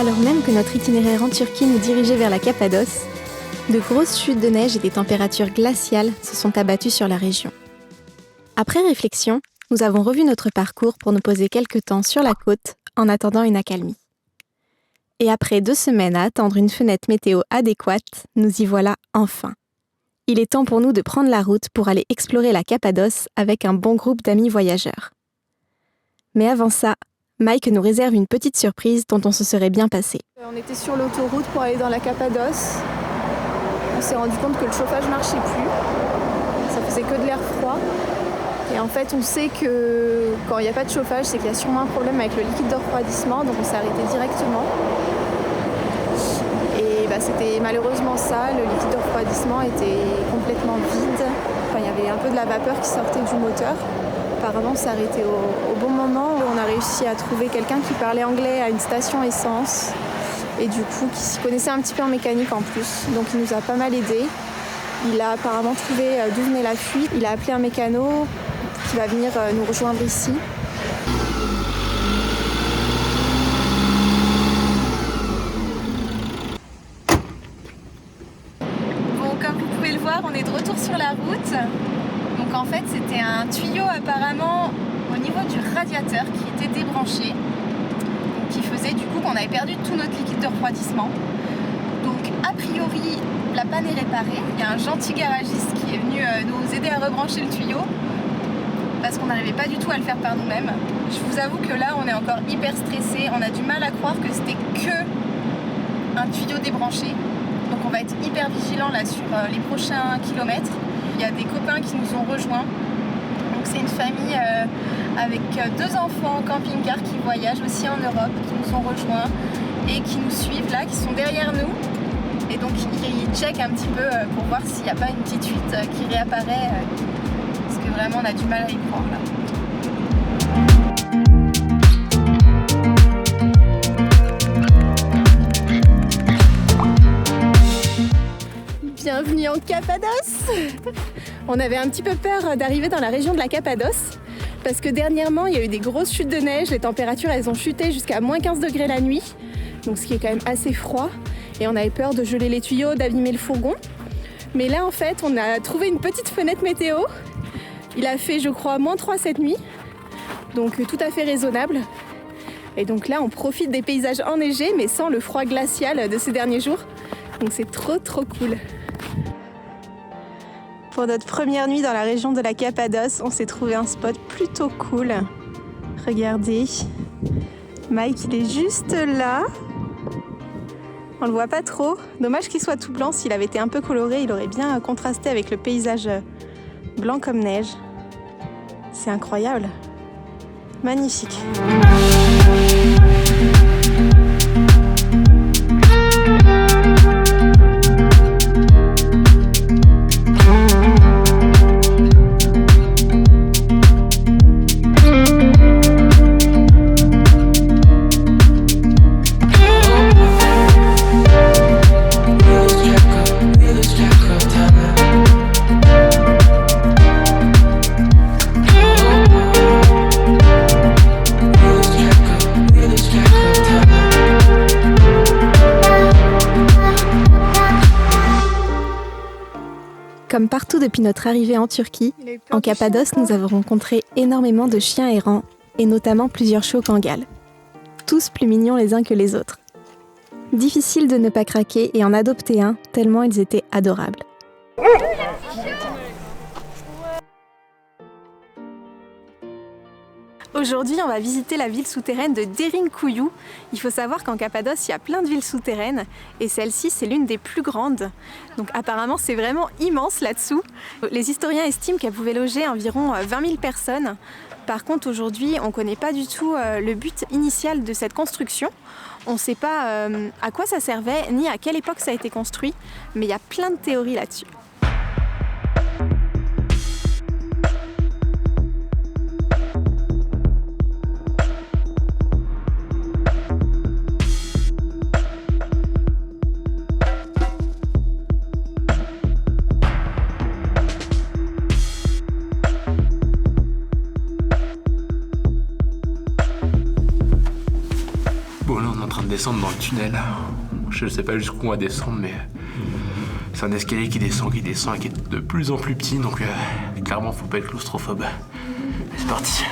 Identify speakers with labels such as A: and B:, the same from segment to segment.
A: Alors même que notre itinéraire en Turquie nous dirigeait vers la Cappadoce, de grosses chutes de neige et des températures glaciales se sont abattues sur la région. Après réflexion, nous avons revu notre parcours pour nous poser quelques temps sur la côte en attendant une accalmie. Et après 2 semaines à attendre une fenêtre météo adéquate, nous y voilà enfin. Il est temps pour nous de prendre la route pour aller explorer la Cappadoce avec un bon groupe d'amis voyageurs. Mais avant ça, Mike nous réserve une petite surprise dont on se serait bien passé.
B: On était sur l'autoroute pour aller dans la Cappadoce. On s'est rendu compte que le chauffage marchait plus. Ça faisait que de l'air froid. Et en fait, on sait que quand il n'y a pas de chauffage, c'est qu'il y a sûrement un problème avec le liquide de refroidissement. Donc on s'est arrêté directement. Et c'était malheureusement ça. Le liquide de refroidissement était complètement vide. Enfin, il y avait un peu de la vapeur qui sortait du moteur. Apparemment, on s'est arrêté au bon moment où on a réussi à trouver quelqu'un qui parlait anglais à une station essence et du coup qui s'y connaissait un petit peu en mécanique en plus. Donc il nous a pas mal aidé. Il a apparemment trouvé d'où venait la fuite. Il a appelé un mécano qui va venir nous rejoindre ici. Bon, comme vous pouvez le voir, on est de retour sur la route. Donc en fait c'était un tuyau apparemment au niveau du radiateur qui était débranché, donc qui faisait du coup qu'on avait perdu tout notre liquide de refroidissement. Donc a priori la panne est réparée, il y a un gentil garagiste qui est venu nous aider à rebrancher le tuyau parce qu'on n'arrivait pas du tout à le faire par nous-mêmes. Je vous avoue que là on est encore hyper stressé, on a du mal à croire que c'était que un tuyau débranché. Donc on va être hyper vigilant là sur les prochains kilomètres. Il y a des copains qui nous ont rejoints. Donc c'est une famille avec 2 enfants en camping-car qui voyagent aussi en Europe, qui nous ont rejoints et qui nous suivent là, qui sont derrière nous. Et donc ils checkent un petit peu pour voir s'il n'y a pas une petite fuite qui réapparaît. Parce que vraiment on a du mal à y croire là. Bienvenue en Cappadoce. On avait un petit peu peur d'arriver dans la région de la Cappadoce parce que dernièrement il y a eu des grosses chutes de neige, les températures elles ont chuté jusqu'à moins 15 degrés la nuit, donc ce qui est quand même assez froid et on avait peur de geler les tuyaux, d'abîmer le fourgon. Mais là en fait on a trouvé une petite fenêtre météo, il a fait je crois moins 3 cette nuit, donc tout à fait raisonnable. Et donc là on profite des paysages enneigés mais sans le froid glacial de ces derniers jours, donc c'est trop cool. Pour notre première nuit dans la région de la Cappadoce, on s'est trouvé un spot plutôt cool. Regardez, Mike il est juste là. On le voit pas trop. Dommage qu'il soit tout blanc, s'il avait été un peu coloré, il aurait bien contrasté avec le paysage blanc comme neige. C'est incroyable. Magnifique. Comme partout depuis notre arrivée en Turquie, en Cappadoce, nous avons rencontré énormément de chiens errants, et notamment plusieurs chiots kangals. Tous plus mignons les uns que les autres. Difficile de ne pas craquer et en adopter un, tellement ils étaient adorables. Aujourd'hui, on va visiter la ville souterraine de Derinkuyu. Il faut savoir qu'en Cappadoce, il y a plein de villes souterraines et celle-ci, c'est l'une des plus grandes. Donc apparemment, c'est vraiment immense là-dessous. Les historiens estiment qu'elle pouvait loger environ 20 000 personnes. Par contre, aujourd'hui, on ne connaît pas du tout le but initial de cette construction. On ne sait pas à quoi ça servait, ni à quelle époque ça a été construit, mais il y a plein de théories là-dessus.
C: descendre dans le tunnel. Je ne sais pas jusqu'où on va descendre, mais c'est un escalier qui descend et qui est de plus en plus petit, donc clairement faut pas être claustrophobe. C'est parti.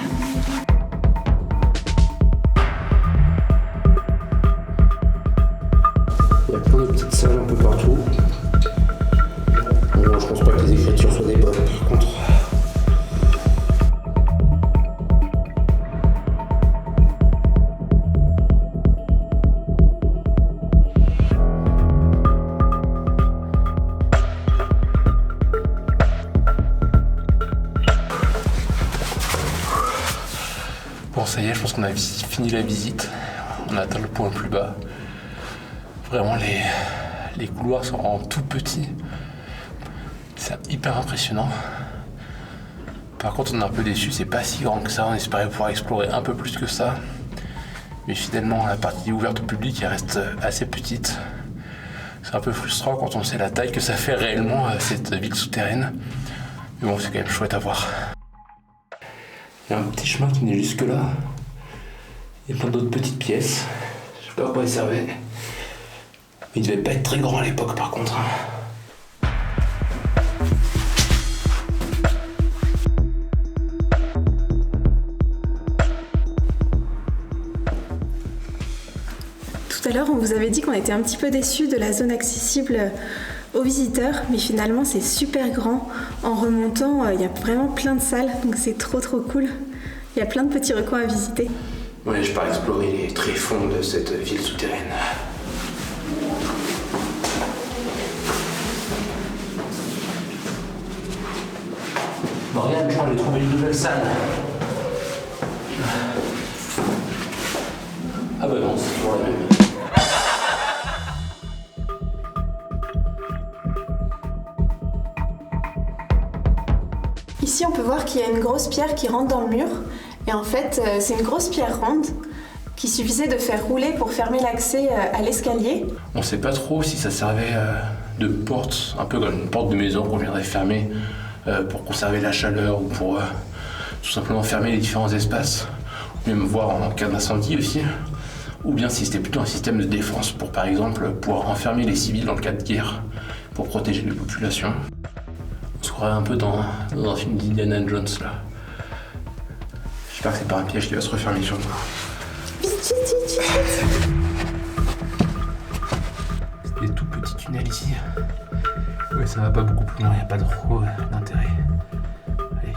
C: Il y a plein de petites salles un peu partout. Bon, je pense pas que les écritures soient des bonnes par contre. Bon, ça y est, je pense qu'on a fini la visite. On a atteint le point le plus bas. Vraiment, les couloirs sont en tout petits. C'est hyper impressionnant. Par contre, on est un peu déçus, c'est pas si grand que ça. On espérait pouvoir explorer un peu plus que ça. Mais finalement, la partie ouverte au public, elle reste assez petite. C'est un peu frustrant quand on sait la taille que ça fait réellement, cette ville souterraine. Mais bon, c'est quand même chouette à voir. Il y a un petit chemin qui mène jusque là. Il y a plein d'autres petites pièces. Je sais pas à quoi ils servaient. Mais il devait pas être très grand à l'époque par contre.
A: Tout à l'heure, on vous avait dit qu'on était un petit peu déçus de la zone accessible aux visiteurs, mais finalement c'est super grand. En remontant, il y a vraiment plein de salles, donc c'est trop cool. Il y a plein de petits recoins à visiter.
C: Ouais, je pars explorer les tréfonds de cette ville souterraine. Bon, regarde, j'ai trouvé une nouvelle salle. Ah bah non, c'est toujours la même.
A: Ici, on peut voir qu'il y a une grosse pierre qui rentre dans le mur. Et en fait, c'est une grosse pierre ronde qui suffisait de faire rouler pour fermer l'accès à l'escalier.
C: On sait pas trop si ça servait de porte, un peu comme une porte de maison qu'on viendrait fermer pour conserver la chaleur ou pour tout simplement fermer les différents espaces. Ou même voir en cas d'incendie aussi. Ou bien si c'était plutôt un système de défense pour, par exemple, pouvoir enfermer les civils dans le cas de guerre pour protéger les populations. On se croirait un peu dans un film d'Indiana Jones là. J'espère que c'est pas un piège qui va se refermer sur nous.
A: Vite.
C: C'est des tout petits tunnels ici. Ouais, ça va pas beaucoup plus loin, y a pas trop d'intérêt. Allez.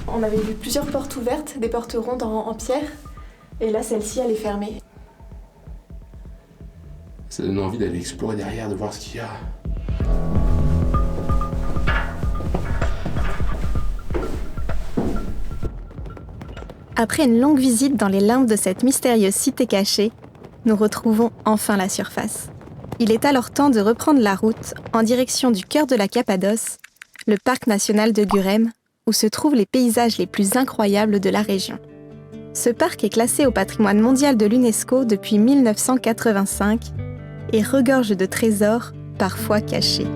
A: On avait vu plusieurs portes ouvertes, des portes rondes en pierre. Et là, celle-ci, elle est fermée.
C: Ça donne envie d'aller explorer derrière, de voir ce qu'il y a.
A: Après une longue visite dans les limbes de cette mystérieuse cité cachée, nous retrouvons enfin la surface. Il est alors temps de reprendre la route en direction du cœur de la Cappadoce, le parc national de Gurem, où se trouvent les paysages les plus incroyables de la région. Ce parc est classé au patrimoine mondial de l'UNESCO depuis 1985 et regorge de trésors parfois cachés.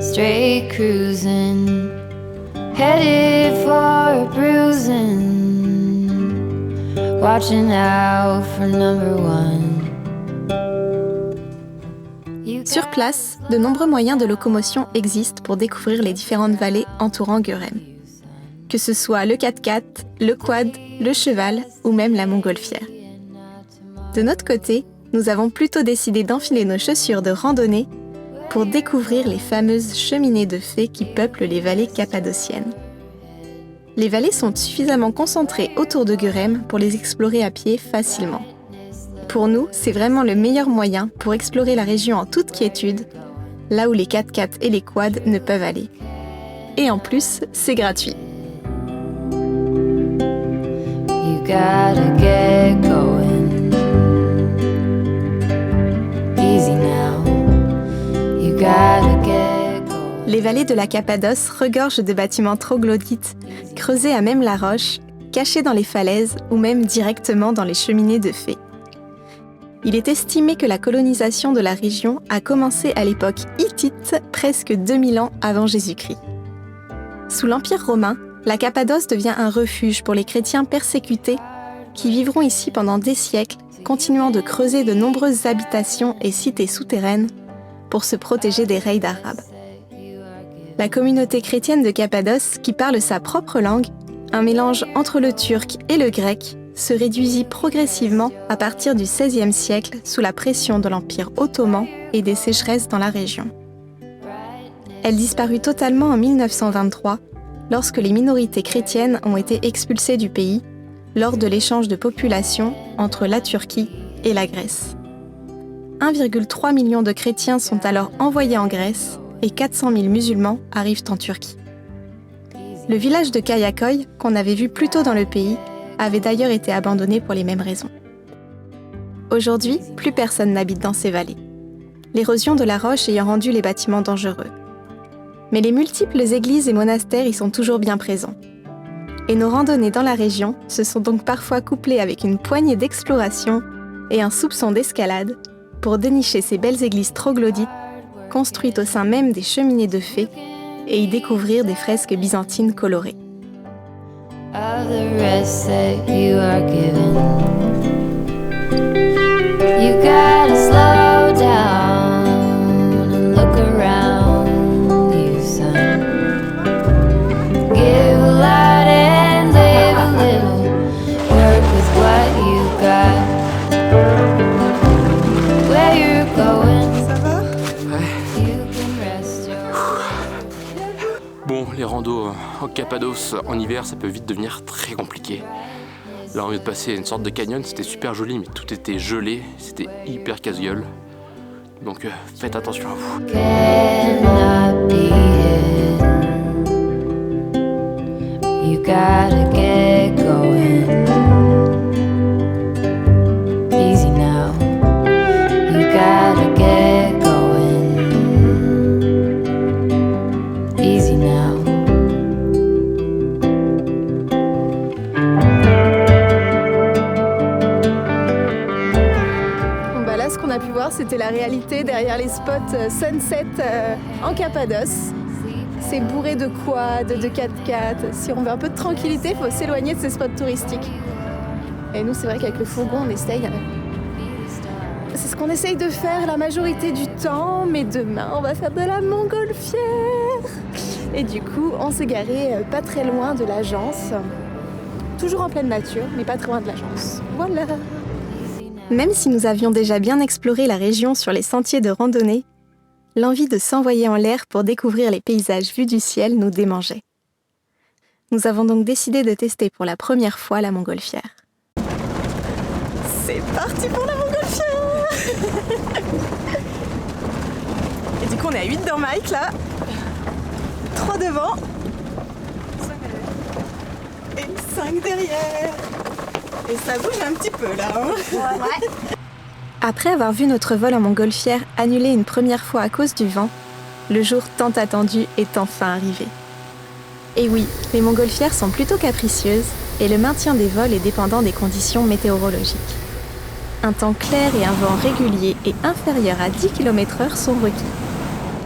D: Straight cruising, headed for a bruising, watching out for number one.
A: Sur place, de nombreux moyens de locomotion existent pour découvrir les différentes vallées entourant Gurem. Que ce soit le 4x4, le quad, le cheval ou même la montgolfière. De notre côté, nous avons plutôt décidé d'enfiler nos chaussures de randonnée pour découvrir les fameuses cheminées de fées qui peuplent les vallées cappadociennes. Les vallées sont suffisamment concentrées autour de Gurem pour les explorer à pied facilement. Pour nous, c'est vraiment le meilleur moyen pour explorer la région en toute quiétude, là où les 4x4 et les quads ne peuvent aller. Et en plus, c'est gratuit.
D: You gotta get going. Easy now. You gotta get going.
A: Les vallées de la Cappadoce regorgent de bâtiments troglodytes, creusés à même la roche, cachés dans les falaises ou même directement dans les cheminées de fées. Il est estimé que la colonisation de la région a commencé à l'époque hittite, presque 2000 ans avant Jésus-Christ. Sous l'Empire romain, la Cappadoce devient un refuge pour les chrétiens persécutés qui vivront ici pendant des siècles, continuant de creuser de nombreuses habitations et cités souterraines pour se protéger des raids arabes. La communauté chrétienne de Cappadoce, qui parle sa propre langue, un mélange entre le turc et le grec, se réduisit progressivement à partir du XVIe siècle sous la pression de l'Empire ottoman et des sécheresses dans la région. Elle disparut totalement en 1923, lorsque les minorités chrétiennes ont été expulsées du pays lors de l'échange de population entre la Turquie et la Grèce. 1,3 million de chrétiens sont alors envoyés en Grèce et 400 000 musulmans arrivent en Turquie. Le village de Kayaköy, qu'on avait vu plus tôt dans le pays, avait d'ailleurs été abandonné pour les mêmes raisons. Aujourd'hui, plus personne n'habite dans ces vallées, l'érosion de la roche ayant rendu les bâtiments dangereux. Mais les multiples églises et monastères y sont toujours bien présents. Et nos randonnées dans la région se sont donc parfois couplées avec une poignée d'exploration et un soupçon d'escalade pour dénicher ces belles églises troglodytes construites au sein même des cheminées de fées et y découvrir des fresques byzantines colorées.
D: Of the rest that you are given, you gotta slow down and look around you, son. Give a lot and live a little. Work with what you got. Where you're going, you can rest your.
C: Bon, les randos en Cappadoce en hiver, ça peut vite devenir très compliqué. Là, on vient de passer une sorte de canyon, c'était super joli, mais tout était gelé, c'était hyper casse-gueule. Donc faites attention à vous.
D: Cannot be hidden. You gotta get going. Easy now. You gotta get going. Easy now.
A: Ce qu'on a pu voir, c'était la réalité derrière les spots sunset en Cappadoce. C'est bourré de quads, de 4x4. Si on veut un peu de tranquillité, il faut s'éloigner de ces spots touristiques. Et nous, c'est vrai qu'avec le fourgon, on essaye. C'est ce qu'on essaye de faire la majorité du temps, mais demain, on va faire de la montgolfière. Et du coup, on s'est garé pas très loin de l'agence. Toujours en pleine nature, mais pas très loin de l'agence. Voilà. Même si nous avions déjà bien exploré la région sur les sentiers de randonnée, l'envie de s'envoyer en l'air pour découvrir les paysages vus du ciel nous démangeait. Nous avons donc décidé de tester pour la première fois la montgolfière. C'est parti pour la montgolfière. Et du coup on est à 8 dans Mike là, 3 devant et 5 derrière. Et ça bouge un petit peu là. Ouais. Après avoir vu notre vol en montgolfière annulé une première fois à cause du vent, le jour tant attendu est enfin arrivé. Et oui, les montgolfières sont plutôt capricieuses et le maintien des vols est dépendant des conditions météorologiques. Un temps clair et un vent régulier et inférieur à 10 km/h sont requis,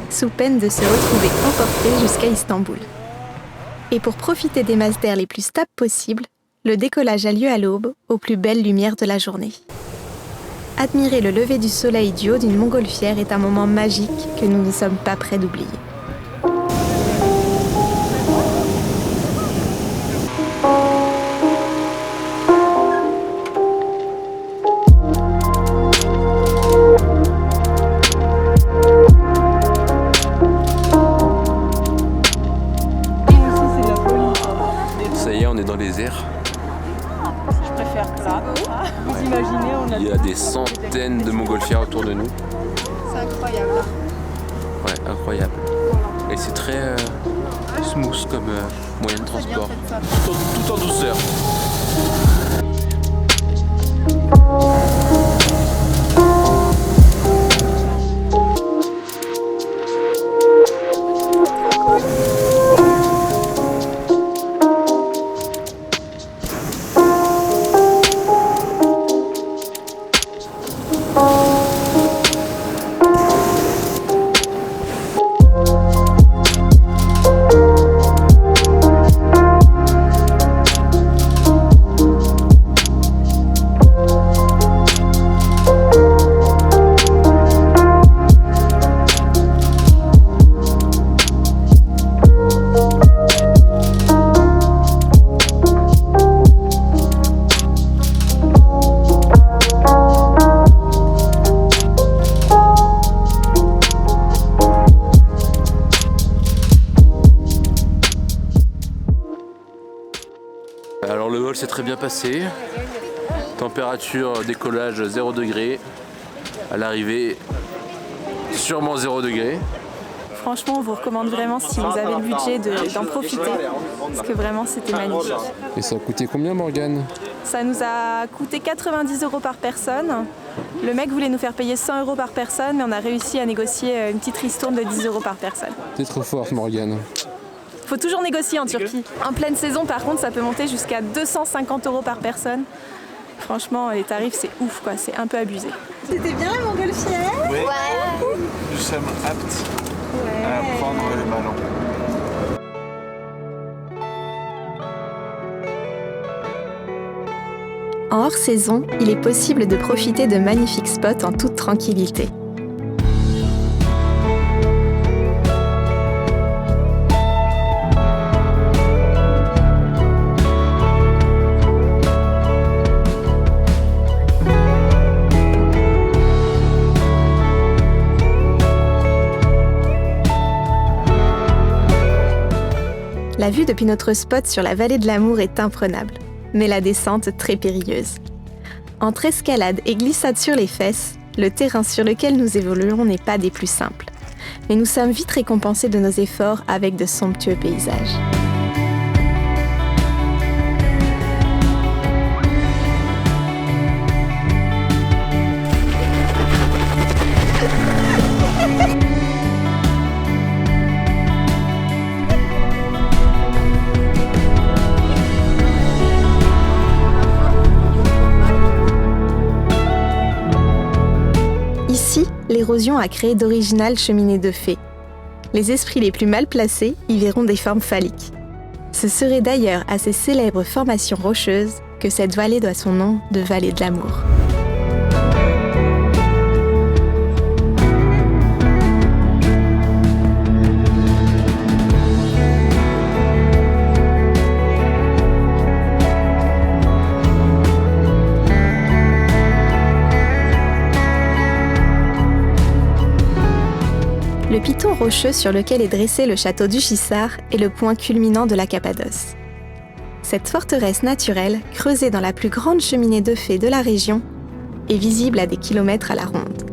A: sous peine de se retrouver emportés jusqu'à Istanbul. Et pour profiter des masses d'air les plus stables possibles, le décollage a lieu à l'aube, aux plus belles lumières de la journée. Admirer le lever du soleil du haut d'une montgolfière est un moment magique que nous ne sommes pas prêts d'oublier.
C: Ça y est, on est dans les airs.
E: Je préfère ça. Vous imaginez, on a...
C: Il y a des centaines de montgolfières autour de nous.
B: C'est incroyable.
C: Ouais, incroyable. Et c'est très smooth comme moyen de transport. Tout en douceur. très bien passé. Température décollage 0 degré. À l'arrivée, sûrement 0 degré.
B: Franchement, on vous recommande vraiment si vous avez le budget d'en profiter. Parce que vraiment, c'était magnifique.
C: Et ça a coûté combien, Morgane?
B: Ça nous a coûté 90 € par personne. Le mec voulait nous faire payer 100 € par personne, mais on a réussi à négocier une petite ristourne de 10 € par personne.
C: T'es trop forte, Morgane.
B: Faut toujours négocier en Turquie. En pleine saison, par contre, ça peut monter jusqu'à 250 € par personne. Franchement, les tarifs, c'est ouf, quoi. C'est un peu abusé. C'était bien la montgolfière?
F: Oui. Nous sommes aptes à prendre le ballon.
A: En hors saison, il est possible de profiter de magnifiques spots en toute tranquillité. La vue depuis notre spot sur la vallée de l'Amour est imprenable, mais la descente très périlleuse. Entre escalade et glissade sur les fesses, le terrain sur lequel nous évoluons n'est pas des plus simples. Mais nous sommes vite récompensés de nos efforts avec de somptueux paysages. Ici, l'érosion a créé d'originales cheminées de fées. Les esprits les plus mal placés y verront des formes phalliques. Ce serait d'ailleurs à ces célèbres formations rocheuses que cette vallée doit son nom de vallée de l'Amour. Le piton rocheux sur lequel est dressé le château d'Uçhisar est le point culminant de la Cappadoce. Cette forteresse naturelle, creusée dans la plus grande cheminée de fées de la région, est visible à des kilomètres à la ronde.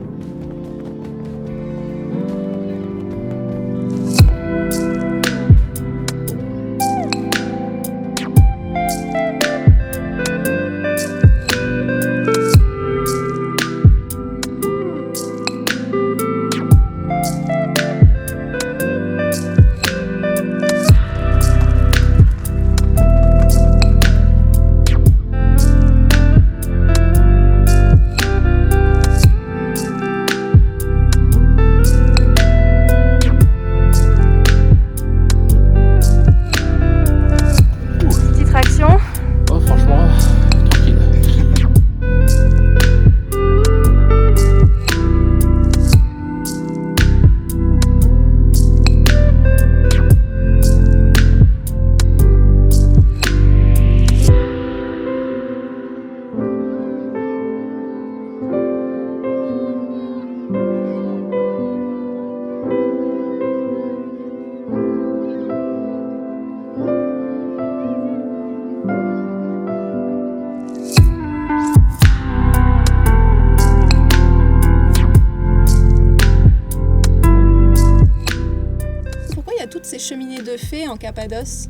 A: Ces cheminées de fées en Cappadoce?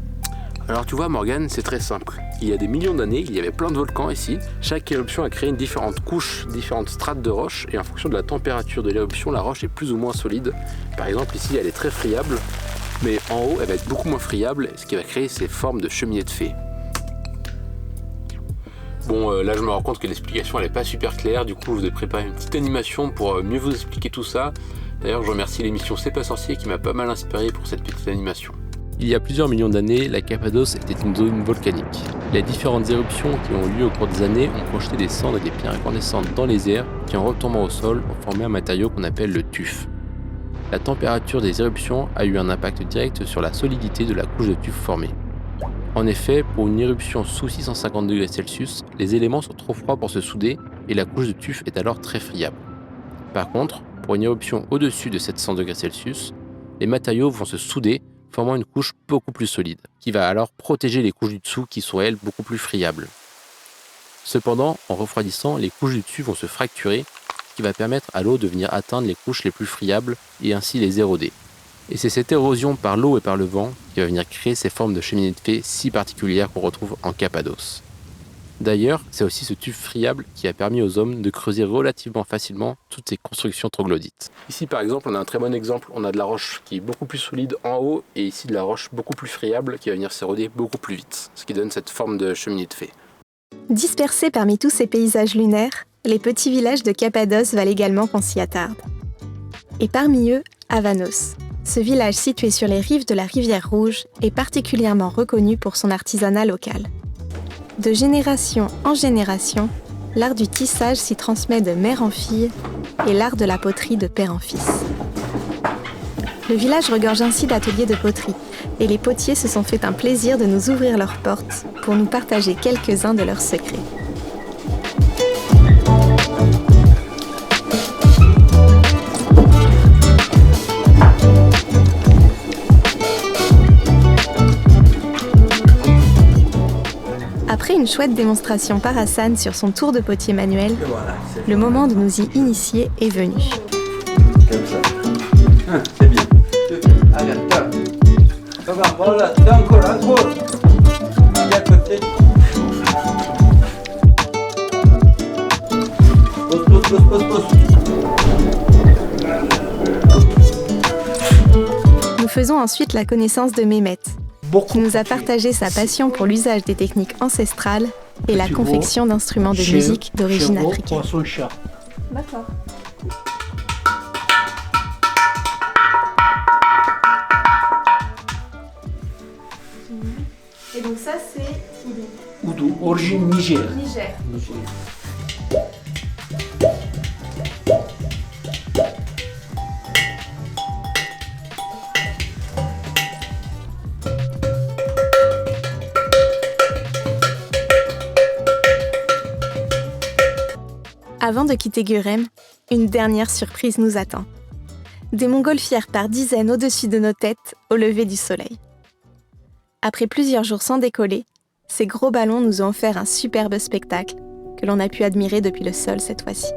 C: Alors tu vois Morgane, c'est très simple. Il y a des millions d'années, il y avait plein de volcans ici. Chaque éruption a créé une différente couche, différentes strates de roches, et en fonction de la température de l'éruption, la roche est plus ou moins solide. Par exemple ici elle est très friable, mais en haut elle va être beaucoup moins friable, ce qui va créer ces formes de cheminées de fées. Bon là je me rends compte que l'explication elle est pas super claire, du coup je vous ai préparé une petite animation pour mieux vous expliquer tout ça. D'ailleurs, je remercie l'émission C'est pas sorcier qui m'a pas mal inspiré pour cette petite animation. Il y a plusieurs millions d'années, la Cappadoce était une zone volcanique. Les différentes éruptions qui ont eu lieu au cours des années ont projeté des cendres et des pierres incandescentes dans les airs qui, en retombant au sol, ont formé un matériau qu'on appelle le tuf. La température des éruptions a eu un impact direct sur la solidité de la couche de tuf formée. En effet, pour une éruption sous 650 degrés Celsius, les éléments sont trop froids pour se souder et la couche de tuf est alors très friable. Par contre, pour une éruption au-dessus de 700 degrés Celsius, les matériaux vont se souder, formant une couche beaucoup plus solide, qui va alors protéger les couches du dessous qui sont elles beaucoup plus friables.
G: Cependant, en refroidissant, les couches du dessus vont se fracturer, ce qui va permettre à l'eau de venir atteindre les couches les plus friables et ainsi les éroder. Et c'est cette érosion par l'eau et par le vent qui va venir créer ces formes de cheminées de fées si particulières qu'on retrouve en Cappadoce. D'ailleurs, c'est aussi ce tube friable qui a permis aux hommes de creuser relativement facilement toutes ces constructions troglodytes. Ici par exemple, on a un très bon exemple, on a de la roche qui est beaucoup plus solide en haut et ici de la roche beaucoup plus friable qui va venir s'éroder beaucoup plus vite, ce qui donne cette forme de cheminée de fées.
A: Dispersés parmi tous ces paysages lunaires, les petits villages de Cappadoce valent également qu'on s'y attarde. Et parmi eux, Avanos. Ce village situé sur les rives de la rivière Rouge est particulièrement reconnu pour son artisanat local. De génération en génération, l'art du tissage s'y transmet de mère en fille et l'art de la poterie de père en fils. Le village regorge ainsi d'ateliers de poterie et les potiers se sont fait un plaisir de nous ouvrir leurs portes pour nous partager quelques-uns de leurs secrets. Après une chouette démonstration par Hassan sur son tour de potier manuel, le moment de nous y initier est venu.
H: Comme ça. C'est bien. Allez, top. Ça va, voilà, encore. Allez, à côté. Pose.
A: Nous faisons ensuite la connaissance de Mehmet, qui nous a partagé sa passion pour l'usage des techniques ancestrales et la confection d'instruments de musique d'origine africaine.
B: D'accord. Et donc ça c'est
I: Oudou, origine Niger.
B: Niger.
A: Avant de quitter Gurem, une dernière surprise nous attend. Des montgolfières par dizaines au-dessus de nos têtes au lever du soleil. Après plusieurs jours sans décoller, ces gros ballons nous ont offert un superbe spectacle que l'on a pu admirer depuis le sol cette fois-ci.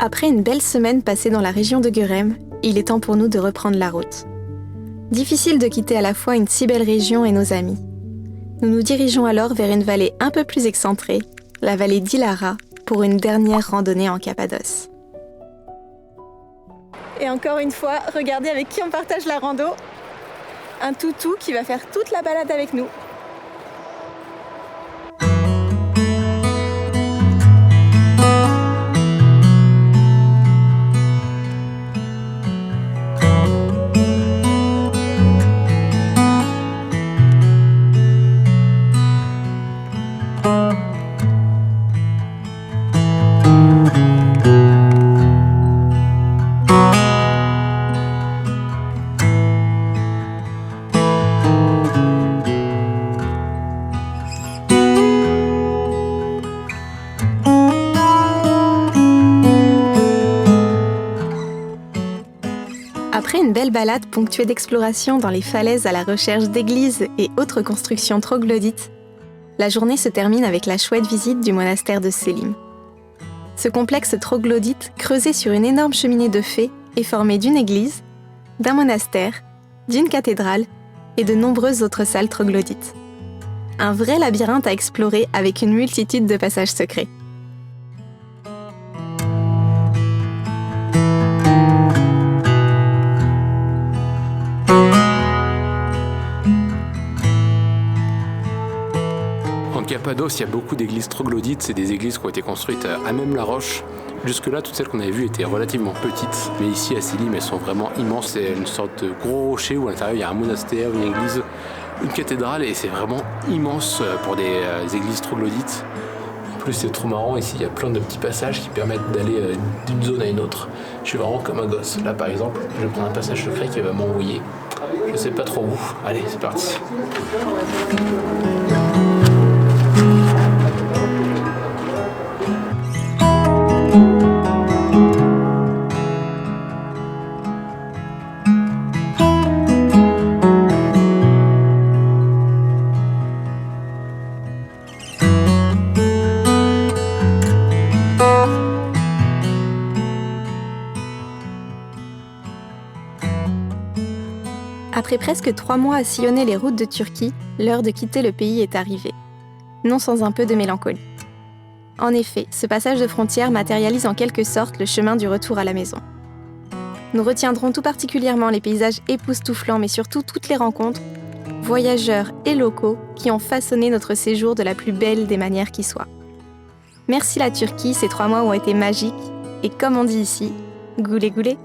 A: Après une belle semaine passée dans la région de Gurem, il est temps pour nous de reprendre la route. Difficile de quitter à la fois une si belle région et nos amis. Nous nous dirigeons alors vers une vallée un peu plus excentrée, la vallée d'Ilara, pour une dernière randonnée en Cappadoce. Et encore une fois, regardez avec qui on partage la rando. Un toutou qui va faire toute la balade avec nous. une belle balade ponctuée d'explorations dans les falaises à la recherche d'églises et autres constructions troglodytes, la journée se termine avec la chouette visite du monastère de Selim. Ce complexe troglodyte, creusé sur une énorme cheminée de fées, est formé d'une église, d'un monastère, d'une cathédrale et de nombreuses autres salles troglodytes. Un vrai labyrinthe à explorer avec une multitude de passages secrets.
G: En Cappadoce, il y a beaucoup d'églises troglodytes, c'est des églises qui ont été construites à même la roche. Jusque-là, toutes celles qu'on avait vues étaient relativement petites, mais ici à Selim, elles sont vraiment immenses. C'est une sorte de gros rocher où à l'intérieur il y a un monastère, une église, une cathédrale, et c'est vraiment immense pour des églises troglodytes.
C: En plus, c'est trop marrant, ici il y a plein de petits passages qui permettent d'aller d'une zone à une autre. Je suis vraiment comme un gosse. Là par exemple, je vais prendre un passage secret qui va m'envoyer. Je sais pas trop où. Allez, c'est parti.
A: Après presque 3 mois à sillonner les routes de Turquie, l'heure de quitter le pays est arrivée. Non sans un peu de mélancolie. En effet, ce passage de frontière matérialise en quelque sorte le chemin du retour à la maison. Nous retiendrons tout particulièrement les paysages époustouflants, mais surtout toutes les rencontres, voyageurs et locaux, qui ont façonné notre séjour de la plus belle des manières qui soit. Merci la Turquie, ces 3 mois ont été magiques, et comme on dit ici, goulé goulé.